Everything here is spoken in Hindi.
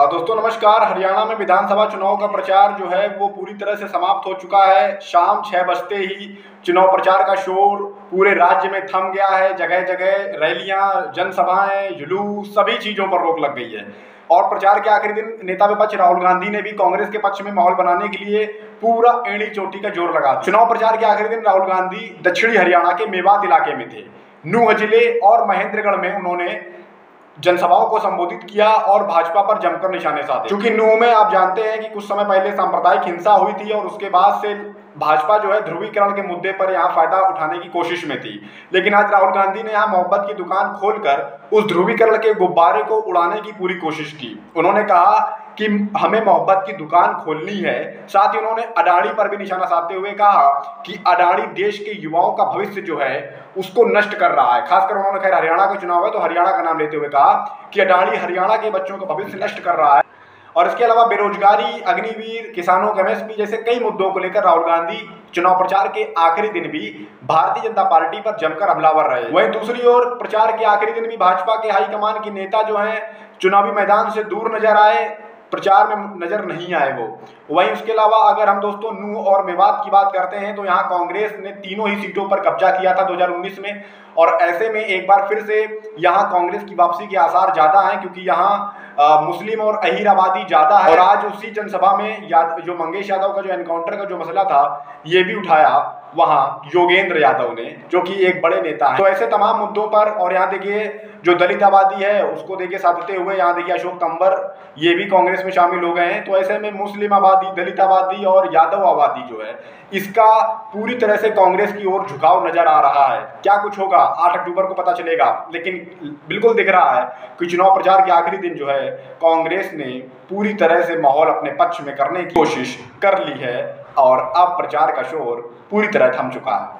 दोस्तों नमस्कार। हरियाणा में विधानसभा चुनाव का प्रचार जो है वो पूरी तरह से समाप्त हो चुका है। शाम 6 बजते ही चुनाव प्रचार का शोर पूरे राज्य में थम गया है। जगह जगह रैलियां, जनसभाएं, जुलूस, सभी चीजों पर रोक लग गई है। और प्रचार के आखिरी दिन नेता विपक्ष राहुल गांधी ने भी कांग्रेस के पक्ष में माहौल बनाने के लिए पूरा एड़ी चोटी का जोर लगा दिया। चुनाव प्रचार के आखिरी दिन राहुल गांधी दक्षिणी हरियाणा के मेवात इलाके में थे। नूंह जिले और महेंद्रगढ़ में उन्होंने जनसभाओं को संबोधित किया और भाजपा पर जमकर निशाने साधे। क्योंकि नूंह में आप जानते हैं कि कुछ समय पहले सांप्रदायिक हिंसा हुई थी और उसके बाद से भाजपा जो है ध्रुवीकरण के मुद्दे पर यहाँ फायदा उठाने की कोशिश में थी। लेकिन आज राहुल गांधी ने यहाँ मोहब्बत की दुकान खोलकर उस ध्रुवीकरण के गुब्बारे को उड़ाने की पूरी कोशिश की। उन्होंने कहा कि हमें मोहब्बत की दुकान खोलनी है। साथ ही उन्होंने अडानी पर भी निशाना साधते हुए कहा कि अडानी देश के युवाओं का भविष्य जो है उसको नष्ट कर रहा है। खासकर उन्होंने, खैर हरियाणा का चुनाव है तो हरियाणा का नाम लेते हुए कहा कि अडानी हरियाणा के बच्चों का भविष्य नष्ट कर रहा है। और इसके अलावा बेरोजगारी, अग्निवीर, किसानों के एमएसपी जैसे कई मुद्दों को लेकर राहुल गांधी चुनाव प्रचार के आखिरी दिन भी भारतीय जनता पार्टी पर जमकर हमलावर रहे। वहीं दूसरी ओर प्रचार के आखिरी दिन भी भाजपा के हाईकमान के नेता जो हैं चुनावी मैदान से दूर नजर आए, प्रचार में नजर नहीं आए वो। वहीं उसके अलावा अगर हम दोस्तों नूंह और मेवात की बात करते हैं तो यहाँ कांग्रेस ने तीनों ही सीटों पर कब्जा किया था 2019 में। और ऐसे में एक बार फिर से यहाँ कांग्रेस की वापसी के आसार ज्यादा हैं, क्योंकि यहाँ मुस्लिम और अहीर आबादी ज्यादा है। और आज उसी जनसभा में जो मंगेश यादव का जो एनकाउंटर का जो मसला था ये भी उठाया वहां योगेंद्र यादव ने, जो कि एक बड़े नेता हैं। तो ऐसे तमाम मुद्दों पर, और यहाँ देखिए जो दलित आबादी है उसको देखिए साधते हुए यहाँ देखिए अशोक तंवर ये भी कांग्रेस में शामिल हो गए हैं। तो ऐसे में मुस्लिम आबादी, दलित आबादी और यादव आबादी जो है इसका पूरी तरह से कांग्रेस की ओर झुकाव नजर आ रहा है। क्या कुछ होगा 8 अक्टूबर को पता चलेगा, लेकिन बिल्कुल दिख रहा है कि चुनाव प्रचार के आखिरी दिन जो है कांग्रेस ने पूरी तरह से माहौल अपने पक्ष में करने की कोशिश कर ली है और अब प्रचार का शोर पूरी तरह थम चुका है।